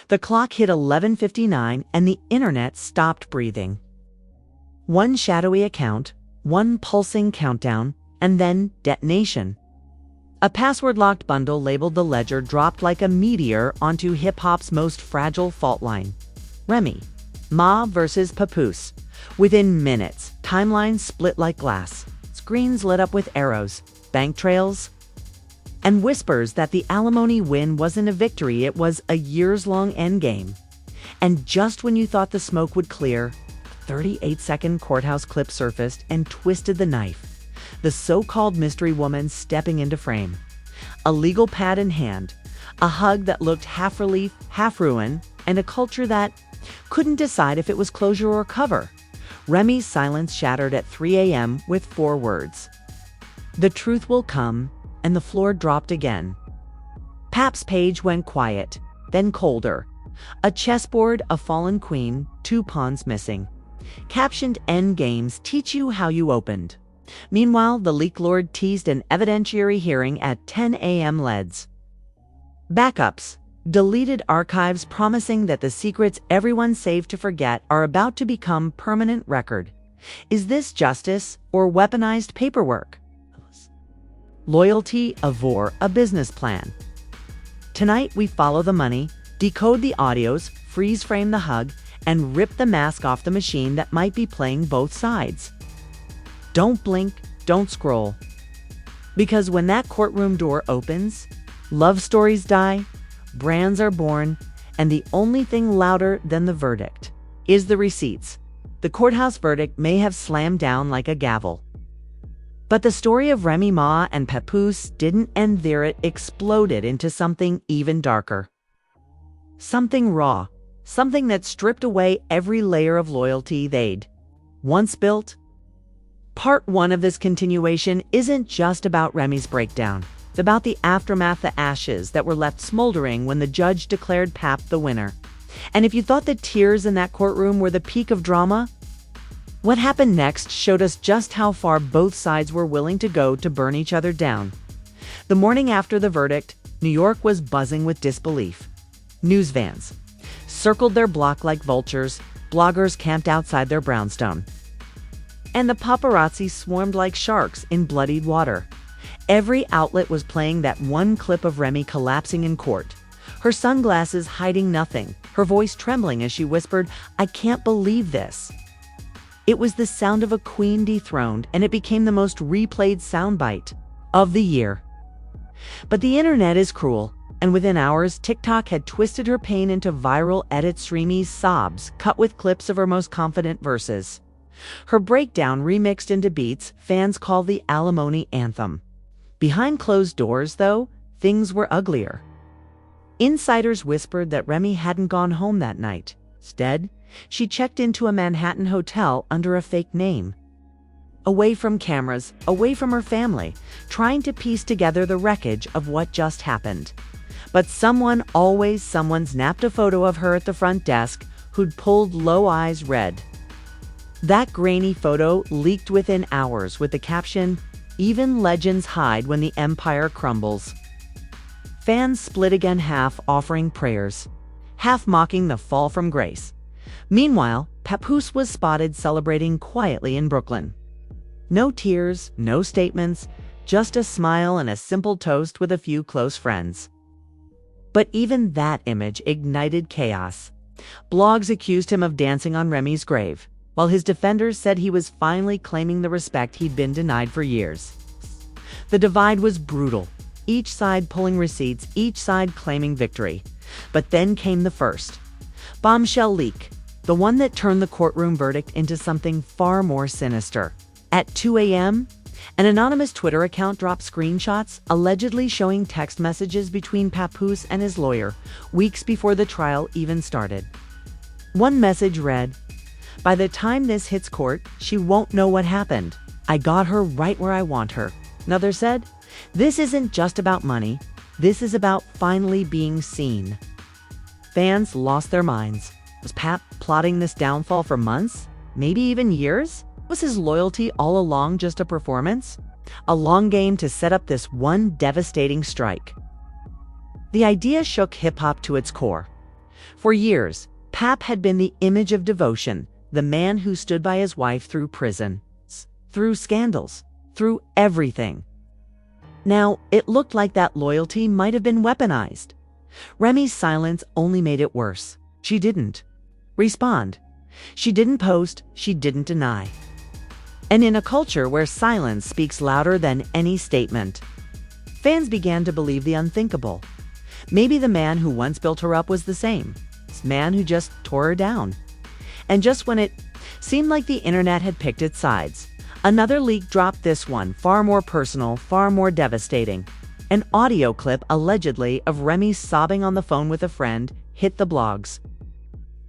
The clock hit 11:59 and the internet stopped breathing. One shadowy account, one pulsing countdown, and then detonation. A password-locked bundle labeled The Ledger dropped like a meteor onto hip-hop's most fragile fault line. Remy, Ma versus Papoose. Within minutes, timelines split like glass. Screens lit up with arrows, bank trails, and whispers that the alimony win wasn't a victory, it was a years-long endgame. And just when you thought the smoke would clear, a 38-second courthouse clip surfaced and twisted the knife. The so-called mystery woman stepping into frame. A legal pad in hand, a hug that looked half relief, half ruin, and a culture that couldn't decide if it was closure or cover. Remy's silence shattered at 3 a.m. with 4 words. The truth will come, and the floor dropped again. Pap's page went quiet, then colder. A chessboard, a fallen queen, 2 pawns missing. Captioned "End games teach you how you opened." Meanwhile, the leak lord teased an evidentiary hearing at 10 a.m. LEDs. Backups, deleted archives promising that the secrets everyone saved to forget are about to become permanent record. Is this justice or weaponized paperwork? Loyalty, a vor, a business plan. Tonight we follow the money, decode the audios, freeze frame the hug, and rip the mask off the machine that might be playing both sides. Don't blink, don't scroll. Because when that courtroom door opens, love stories die, brands are born, and the only thing louder than the verdict is the receipts. The courthouse verdict may have slammed down like a gavel. But the story of Remy Ma and Papoose didn't end there, it exploded into something even darker. Something raw, something that stripped away every layer of loyalty they'd once built. Part 1 of this continuation isn't just about Remy's breakdown. It's about the aftermath, the ashes that were left smoldering when the judge declared Pap the winner. And if you thought the tears in that courtroom were the peak of drama, what happened next showed us just how far both sides were willing to go to burn each other down. The morning after the verdict, New York was buzzing with disbelief. News vans circled their block like vultures, bloggers camped outside their brownstone, and the paparazzi swarmed like sharks in bloodied water. Every outlet was playing that one clip of Remy collapsing in court, her sunglasses hiding nothing, her voice trembling as she whispered, "I can't believe this." It was the sound of a queen dethroned, and it became the most replayed soundbite of the year. But the internet is cruel, and within hours, TikTok had twisted her pain into viral edits, Remy's sobs cut with clips of her most confident verses. Her breakdown remixed into beats fans call the alimony anthem. Behind closed doors, though, things were uglier. Insiders whispered that Remy hadn't gone home that night. Instead, she checked into a Manhattan hotel under a fake name. Away from cameras, away from her family, trying to piece together the wreckage of what just happened. But someone, always someone, snapped a photo of her at the front desk who'd pulled low eyes red. That grainy photo leaked within hours with the caption, "Even legends hide when the empire crumbles." Fans split again, half offering prayers, half mocking the fall from grace. Meanwhile, Papoose was spotted celebrating quietly in Brooklyn. No tears, no statements, just a smile and a simple toast with a few close friends. But even that image ignited chaos. Blogs accused him of dancing on Remy's grave, while his defenders said he was finally claiming the respect he'd been denied for years. The divide was brutal, each side pulling receipts, each side claiming victory. But then came the first bombshell leak, the one that turned the courtroom verdict into something far more sinister. At 2 a.m., an anonymous Twitter account dropped screenshots allegedly showing text messages between Papoose and his lawyer weeks before the trial even started. One message read, "By the time this hits court, she won't know what happened. I got her right where I want her." Another said, "This isn't just about money. This is about finally being seen." Fans lost their minds. Was Pap plotting this downfall for months? Maybe even years? Was his loyalty all along just a performance? A long game to set up this one devastating strike? The idea shook hip-hop to its core. For years, Pap had been the image of devotion, the man who stood by his wife through prison, through scandals, through everything. Now, it looked like that loyalty might have been weaponized. Remy's silence only made it worse. She didn't respond. She didn't post. She didn't deny. And in a culture where silence speaks louder than any statement, fans began to believe the unthinkable. Maybe the man who once built her up was the same man who just tore her down. And just when it seemed like the internet had picked its sides, another leak dropped, this one far more personal, far more devastating. An audio clip, allegedly, of Remy sobbing on the phone with a friend hit the blogs.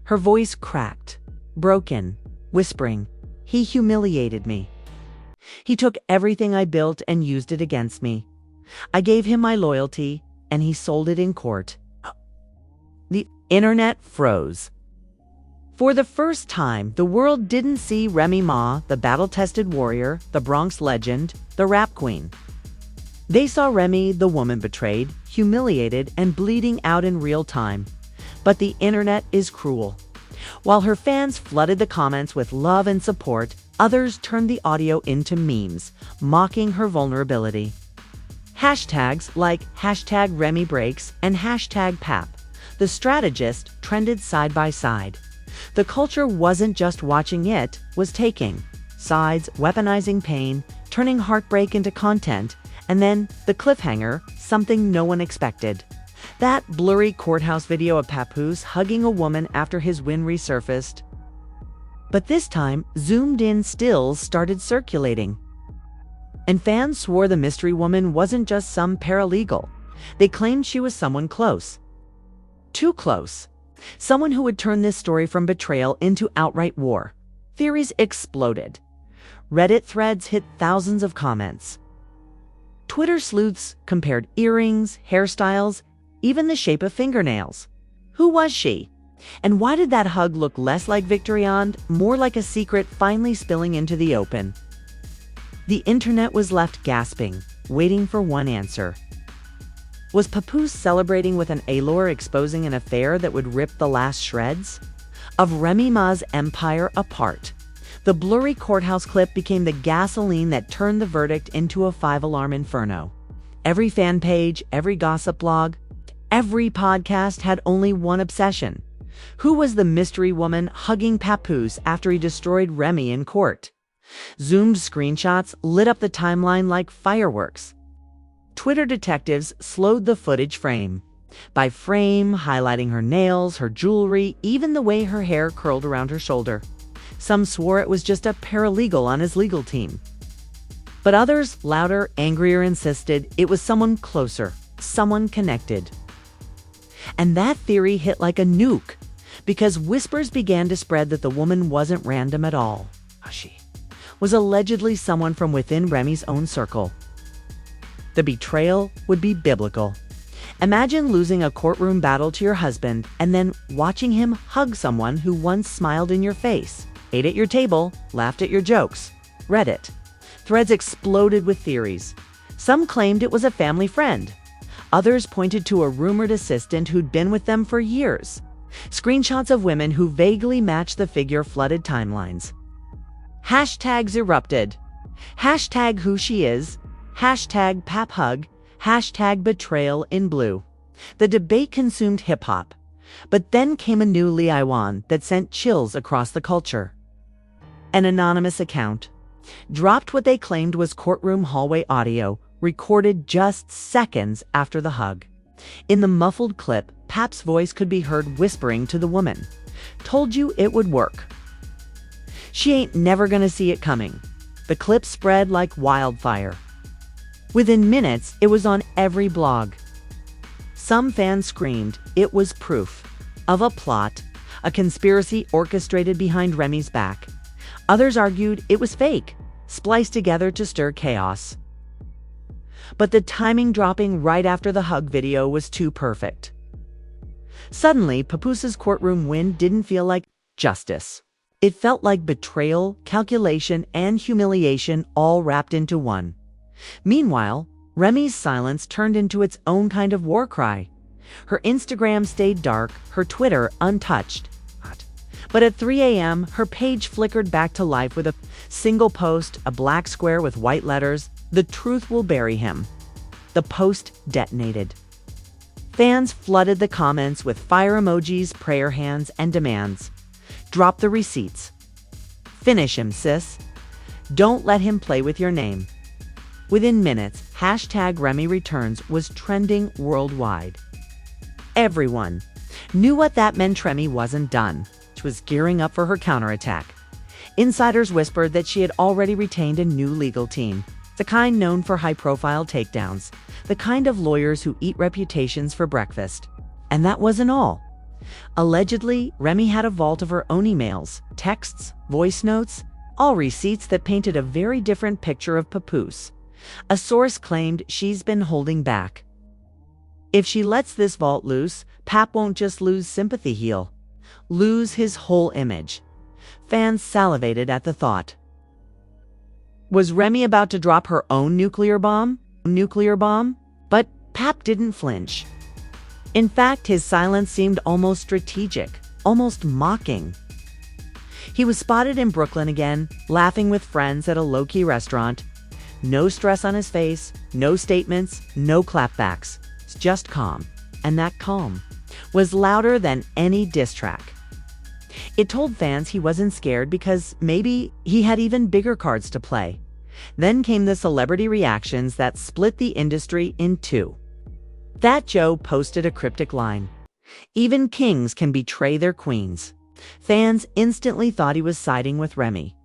Her voice cracked, broken, whispering, "He humiliated me. He took everything I built and used it against me. I gave him my loyalty, and he sold it in court." The internet froze. For the first time, the world didn't see Remy Ma, the battle-tested warrior, the Bronx legend, the rap queen. They saw Remy, the woman betrayed, humiliated, and bleeding out in real time. But the internet is cruel. While her fans flooded the comments with love and support, others turned the audio into memes, mocking her vulnerability. Hashtags like #RemyBreaks and #Pap, the strategist, trended side by side. The culture wasn't just watching, it was taking sides, weaponizing pain, turning heartbreak into content, and then the cliffhanger, something no one expected. That blurry courthouse video of Papoose hugging a woman after his win resurfaced. But this time, zoomed-in stills started circulating. And fans swore the mystery woman wasn't just some paralegal. They claimed she was someone close. Too close. Someone who would turn this story from betrayal into outright war. Theories exploded. Reddit threads hit thousands of comments. Twitter sleuths compared earrings, hairstyles, even the shape of fingernails. Who was she? And why did that hug look less like victory and more like a secret finally spilling into the open? The internet was left gasping, waiting for one answer. Was Papoose celebrating with an allure, exposing an affair that would rip the last shreds of Remy Ma's empire apart? The blurry courthouse clip became the gasoline that turned the verdict into a five-alarm inferno. Every fan page, every gossip blog, every podcast had only one obsession. Who was the mystery woman hugging Papoose after he destroyed Remy in court? Zoomed screenshots lit up the timeline like fireworks. Twitter detectives slowed the footage frame by frame, highlighting her nails, her jewelry, even the way her hair curled around her shoulder. Some swore it was just a paralegal on his legal team. But others, louder, angrier, insisted it was someone closer, someone connected. And that theory hit like a nuke, because whispers began to spread that the woman wasn't random at all. She was allegedly someone from within Remy's own circle. The betrayal would be biblical. Imagine losing a courtroom battle to your husband and then watching him hug someone who once smiled in your face, ate at your table, laughed at your jokes. Reddit. Threads exploded with theories. Some claimed it was a family friend. Others pointed to a rumored assistant who'd been with them for years. Screenshots of women who vaguely matched the figure flooded timelines. Hashtags erupted. Hashtag who she is. Hashtag Pap hug. Hashtag betrayal in blue. The debate consumed hip-hop. But then came a new Liaiwan that sent chills across the culture. An anonymous account dropped what they claimed was courtroom hallway audio, recorded just seconds after the hug. In the muffled clip, Pap's voice could be heard whispering to the woman, "Told you it would work. She ain't never gonna see it coming." The clip spread like wildfire. Within minutes, it was on every blog. Some fans screamed it was proof of a plot, a conspiracy orchestrated behind Remy's back. Others argued it was fake, spliced together to stir chaos. But the timing dropping right after the hug video was too perfect. Suddenly, Papoose's courtroom win didn't feel like justice. It felt like betrayal, calculation, and humiliation all wrapped into one. Meanwhile, Remy's silence turned into its own kind of war cry. Her Instagram stayed dark, her Twitter untouched. But at 3 a.m., her page flickered back to life with a single post, a black square with white letters, "The truth will bury him." The post detonated. Fans flooded the comments with fire emojis, prayer hands, and demands. Drop the receipts. Finish him, sis. Don't let him play with your name. Within minutes, #RemyReturns was trending worldwide. Everyone knew what that meant. Remy wasn't done. She was gearing up for her counterattack. Insiders whispered that she had already retained a new legal team, the kind known for high-profile takedowns, the kind of lawyers who eat reputations for breakfast. And that wasn't all. Allegedly, Remy had a vault of her own emails, texts, voice notes, all receipts that painted a very different picture of Papoose. A source claimed she's been holding back. If she lets this vault loose, Pap won't just lose sympathy, he'll lose his whole image. Fans salivated at the thought. Was Remy about to drop her own nuclear bomb? But Pap didn't flinch. In fact, his silence seemed almost strategic, almost mocking. He was spotted in Brooklyn again, laughing with friends at a low-key restaurant. No stress on his face, no statements, no clapbacks. It's just calm. And that calm was louder than any diss track. It told fans he wasn't scared because maybe he had even bigger cards to play. Then came the celebrity reactions that split the industry in two. That Joe posted a cryptic line. "Even kings can betray their queens." Fans instantly thought he was siding with Remy.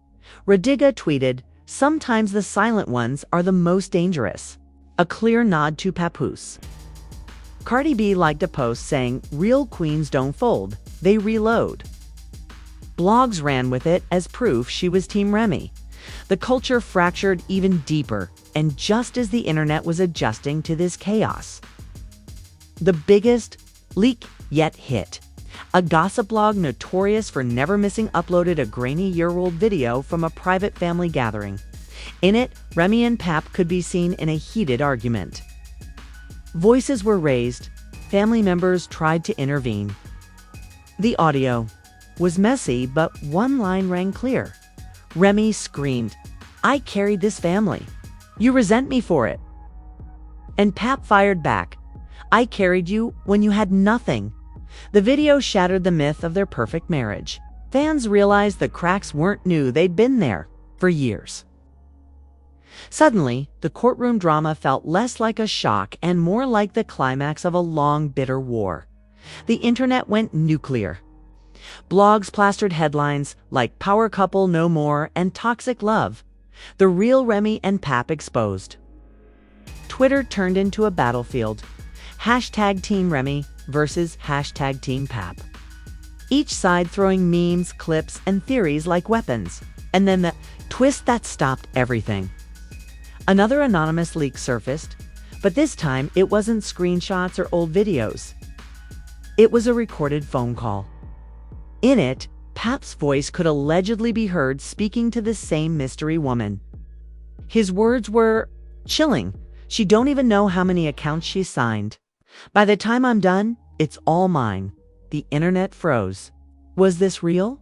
Radiga tweeted, "Sometimes the silent ones are the most dangerous." A clear nod to Papoose. Cardi B liked a post saying, "Real queens don't fold, they reload." Blogs ran with it as proof she was Team Remy. The culture fractured even deeper, and just as the internet was adjusting to this chaos, the biggest leak yet hit. A gossip blog notorious for never missing uploaded a grainy year-old video from a private family gathering. In it, Remy and Pap could be seen in a heated argument. Voices were raised. Family members tried to intervene. The audio was messy, but one line rang clear. Remy screamed, "I carried this family. You resent me for it." And Pap fired back, "I carried you when you had nothing." The video shattered the myth of their perfect marriage. Fans realized the cracks weren't new, they'd been there for years. Suddenly, the courtroom drama felt less like a shock and more like the climax of a long, bitter war. The internet went nuclear. Blogs plastered headlines like "Power Couple No More" and "Toxic Love." The real Remy and Pap exposed. Twitter turned into a battlefield. #Team Remy versus #Team Pap. Each side throwing memes, clips, and theories like weapons. And then the twist that stopped everything. Another anonymous leak surfaced, but this time it wasn't screenshots or old videos. It was a recorded phone call. In it, Pap's voice could allegedly be heard speaking to the same mystery woman. His words were chilling. "She don't even know how many accounts she signed. By the time I'm done, it's all mine." The internet froze. Was this real?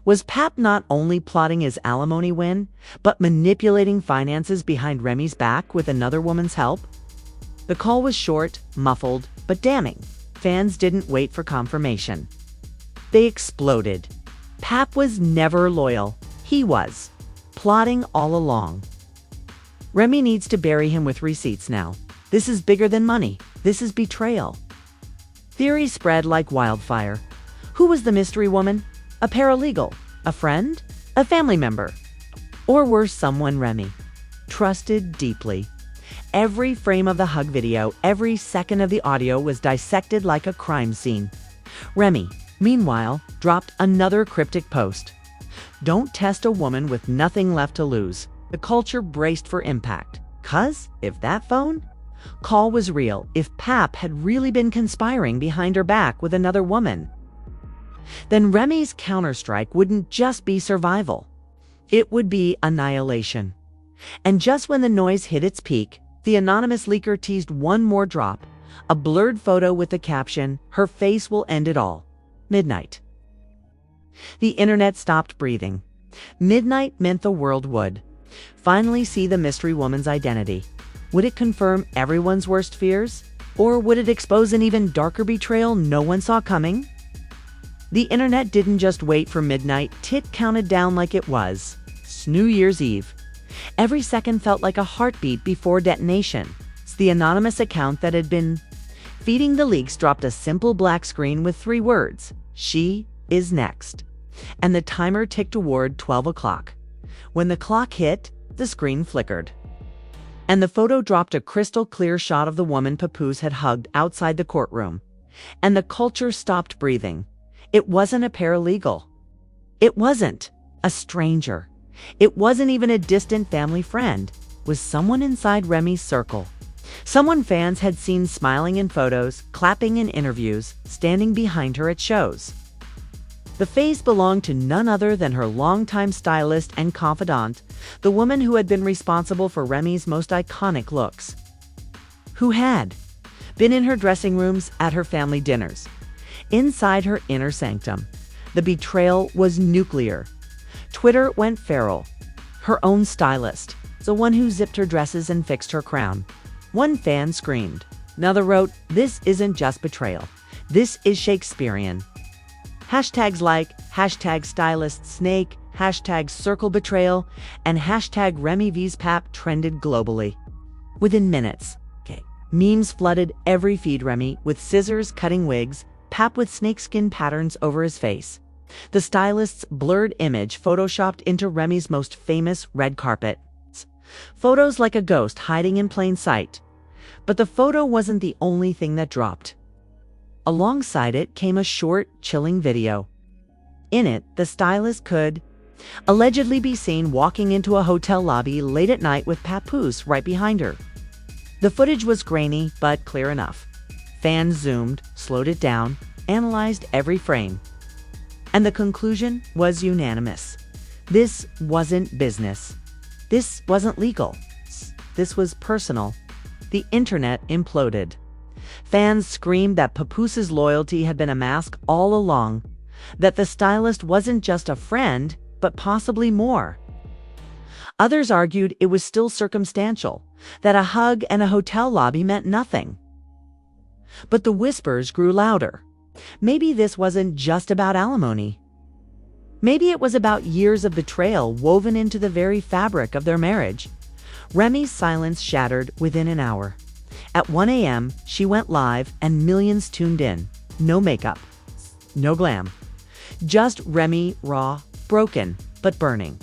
Was Pap not only plotting his alimony win, but manipulating finances behind Remy's back with another woman's help? The call was short, muffled, but damning. Fans didn't wait for confirmation. They exploded. Pap was never loyal. He was plotting all along. Remy needs to bury him with receipts now. This is bigger than money. This is betrayal. Theories spread like wildfire. Who was the mystery woman? A paralegal? A friend? A family member? Or worse, someone Remy trusted deeply. Every frame of the hug video, every second of the audio was dissected like a crime scene. Remy, meanwhile, dropped another cryptic post. "Don't test a woman with nothing left to lose." The culture braced for impact. 'Cause if that phone call was real, if Pap had really been conspiring behind her back with another woman, then Remy's counterstrike wouldn't just be survival. It would be annihilation. And just when the noise hit its peak, the anonymous leaker teased one more drop, A blurred photo with the caption, "Her face will end it all. Midnight." The internet stopped breathing. Midnight meant the world would finally see the mystery woman's identity. Would it confirm everyone's worst fears? Or would it expose an even darker betrayal no one saw coming? The internet didn't just wait for midnight, it counted down like it was New Year's Eve. Every second felt like a heartbeat before detonation. The anonymous account that had been feeding the leaks dropped a simple black screen with 3 words: "She is next." And the timer ticked toward 12 o'clock. When the clock hit, the screen flickered. And the photo dropped a crystal clear shot of the woman Papoose had hugged outside the courtroom. And the culture stopped breathing. It wasn't a paralegal. It wasn't a stranger. It wasn't even a distant family friend. It was someone inside Remy's circle. Someone fans had seen smiling in photos, clapping in interviews, standing behind her at shows. The face belonged to none other than her longtime stylist and confidant, the woman who had been responsible for Remy's most iconic looks. Who had been in her dressing rooms, at her family dinners, inside her inner sanctum. The betrayal was nuclear. Twitter went feral. Her own stylist, the one who zipped her dresses and fixed her crown. One fan screamed. Another wrote, "This isn't just betrayal. This is Shakespearean." Hashtags like #StylistSnake, #CircleBetrayal, and #RemyVsPap trended globally. Within minutes, memes flooded every feed. Remy with scissors cutting wigs, Pap with snakeskin patterns over his face. The stylist's blurred image photoshopped into Remy's most famous red carpet. Photos like a ghost hiding in plain sight. But the photo wasn't the only thing that dropped. Alongside it came a short, chilling video. In it, the stylist could allegedly be seen walking into a hotel lobby late at night with Papoose right behind her. The footage was grainy, but clear enough. Fans zoomed, slowed it down, analyzed every frame. And the conclusion was unanimous. This wasn't business. This wasn't legal. This was personal. The internet imploded. Fans screamed that Papoose's loyalty had been a mask all along, that the stylist wasn't just a friend, but possibly more. Others argued it was still circumstantial, that a hug and a hotel lobby meant nothing. But the whispers grew louder. Maybe this wasn't just about alimony. Maybe it was about years of betrayal woven into the very fabric of their marriage. Remy's silence shattered within an hour. At 1 a.m., she went live and millions tuned in. No makeup, no glam. Just Remy, raw, broken, but burning.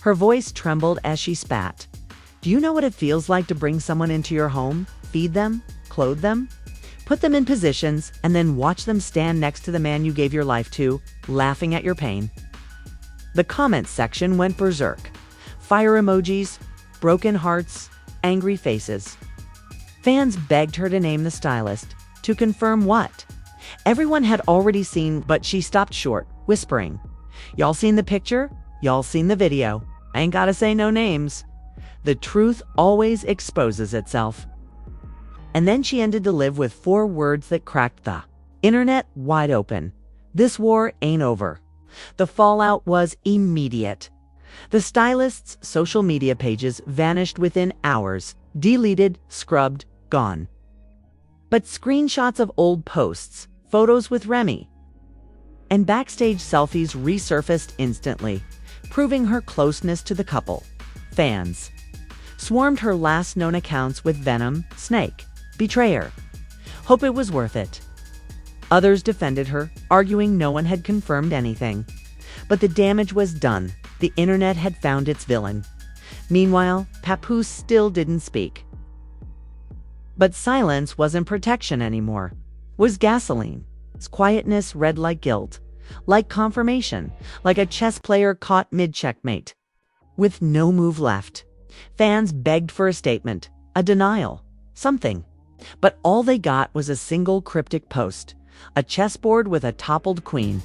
Her voice trembled as she spat. Do you know what it feels like to bring someone into your home, feed them, clothe them, put them in positions, and then watch them stand next to the man you gave your life to, laughing at your pain? The comments section went berserk. Fire emojis, broken hearts, angry faces. Fans begged her to name the stylist. To confirm what? Everyone had already seen, but she stopped short, whispering, "Y'all seen the picture? Y'all seen the video? I ain't gotta say no names." The truth always exposes itself. And then she ended to live with 4 words that cracked the internet wide open. This war ain't over. The fallout was immediate. The stylist's social media pages vanished within hours, deleted, scrubbed, gone. But screenshots of old posts, photos with Remy, and backstage selfies resurfaced instantly, proving her closeness to the couple. Fans swarmed her last known accounts with venom, snake, betrayer. Hope it was worth it. Others defended her, arguing no one had confirmed anything. But the damage was done. The internet had found its villain. Meanwhile, Papoose still didn't speak. But silence wasn't protection anymore. It was gasoline. Its quietness read like guilt, like confirmation, like a chess player caught mid-checkmate. With no move left, fans begged for a statement, a denial, something. But all they got was a single cryptic post, a chessboard with a toppled queen.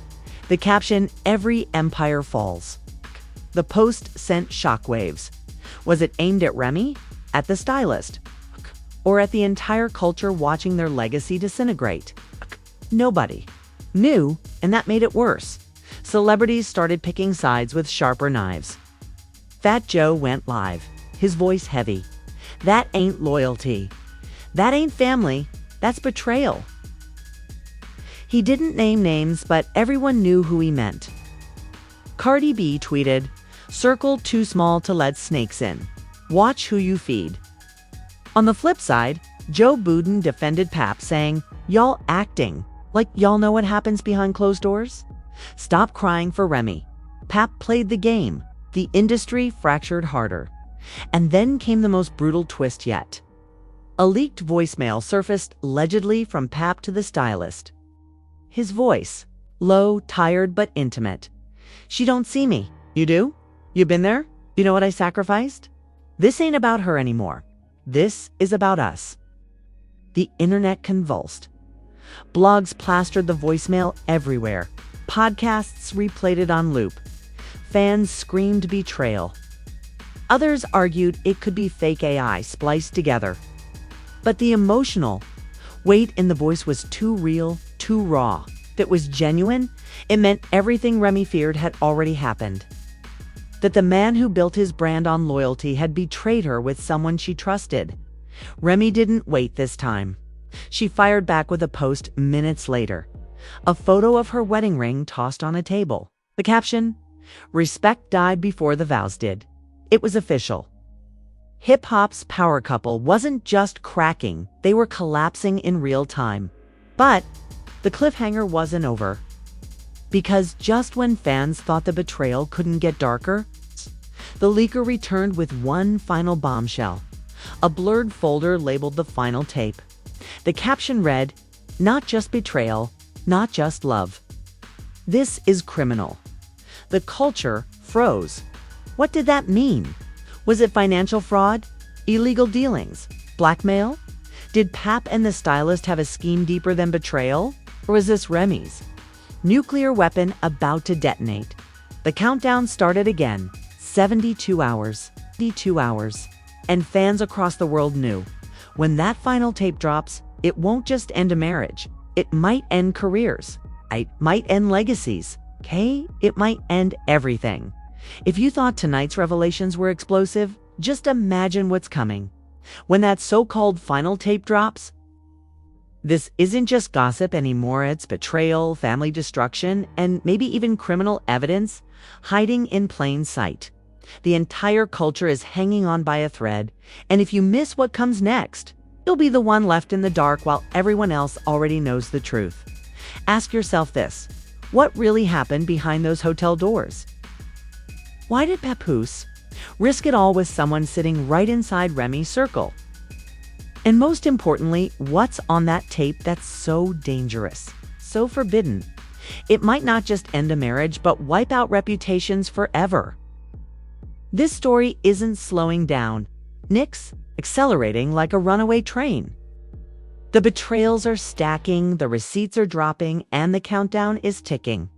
The caption, "Every empire falls." The post sent shockwaves. Was it aimed at Remy? At the stylist? or at the entire culture watching their legacy disintegrate? Nobody knew, and that made it worse. Celebrities started picking sides with sharper knives. Fat Joe went live, his voice heavy. That ain't loyalty. That ain't family. That's betrayal. He didn't name names, but everyone knew who he meant. Cardi B tweeted, "Circle too small to let snakes in. Watch who you feed." On the flip side, Joe Budden defended Pap, saying, "Y'all acting like y'all know what happens behind closed doors? Stop crying for Remy. Pap played the game. The industry fractured harder." And then came the most brutal twist yet. A leaked voicemail surfaced allegedly from Pap to the stylist. His voice, low, tired, but intimate. "She don't see me. You do? You been there? You know what I sacrificed? This ain't about her anymore. This is about us." The internet convulsed. Blogs plastered the voicemail everywhere. Podcasts replayed it on loop. Fans screamed betrayal. Others argued it could be fake AI spliced together. But the emotional weight in the voice was too real, too raw. If it was genuine, it meant everything Remy feared had already happened. That the man who built his brand on loyalty had betrayed her with someone she trusted. Remy didn't wait this time. She fired back with a post minutes later. A photo of her wedding ring tossed on a table. The caption, "Respect died before the vows did." It was official. Hip-hop's power couple wasn't just cracking, they were collapsing in real time. But the cliffhanger wasn't over. Because just when fans thought the betrayal couldn't get darker, the leaker returned with one final bombshell. A blurred folder labeled the final tape. The caption read, "Not just betrayal, not just love. This is criminal." The culture froze. What did that mean? Was it financial fraud? Illegal dealings? Blackmail? Did Pap and the stylist have a scheme deeper than betrayal? Or was this Remy's nuclear weapon about to detonate? The countdown started again. 72 hours. 72 hours. And fans across the world knew. When that final tape drops, it won't just end a marriage. It might end careers. It might end legacies. Okay? It might end everything. If you thought tonight's revelations were explosive, just imagine what's coming. When that so-called final tape drops, this isn't just gossip anymore, it's betrayal, family destruction, and maybe even criminal evidence hiding in plain sight. The entire culture is hanging on by a thread, and if you miss what comes next, you'll be the one left in the dark while everyone else already knows the truth. Ask yourself this: what really happened behind those hotel doors? Why did Papoose risk it all with someone sitting right inside Remy's circle? And most importantly, what's on that tape that's so dangerous, so forbidden? It might not just end a marriage, but wipe out reputations forever. This story isn't slowing down. Nick's accelerating like a runaway train. The betrayals are stacking, the receipts are dropping, and the countdown is ticking.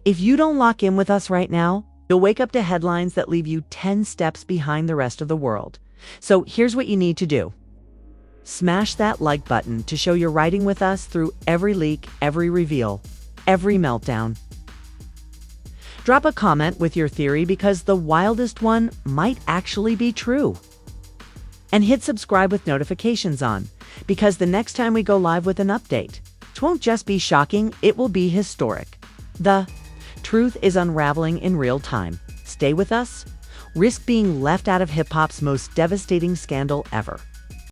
If you don't lock in with us right now, you'll wake up to headlines that leave you 10 steps behind the rest of the world. So here's what you need to do. Smash that like button to show you're riding with us through every leak, every reveal, every meltdown. Drop a comment with your theory because the wildest one might actually be true. And hit subscribe with notifications on, because the next time we go live with an update, it won't just be shocking, it will be historic. The truth is unraveling in real time. Stay with us. Risk being left out of hip-hop's most devastating scandal ever.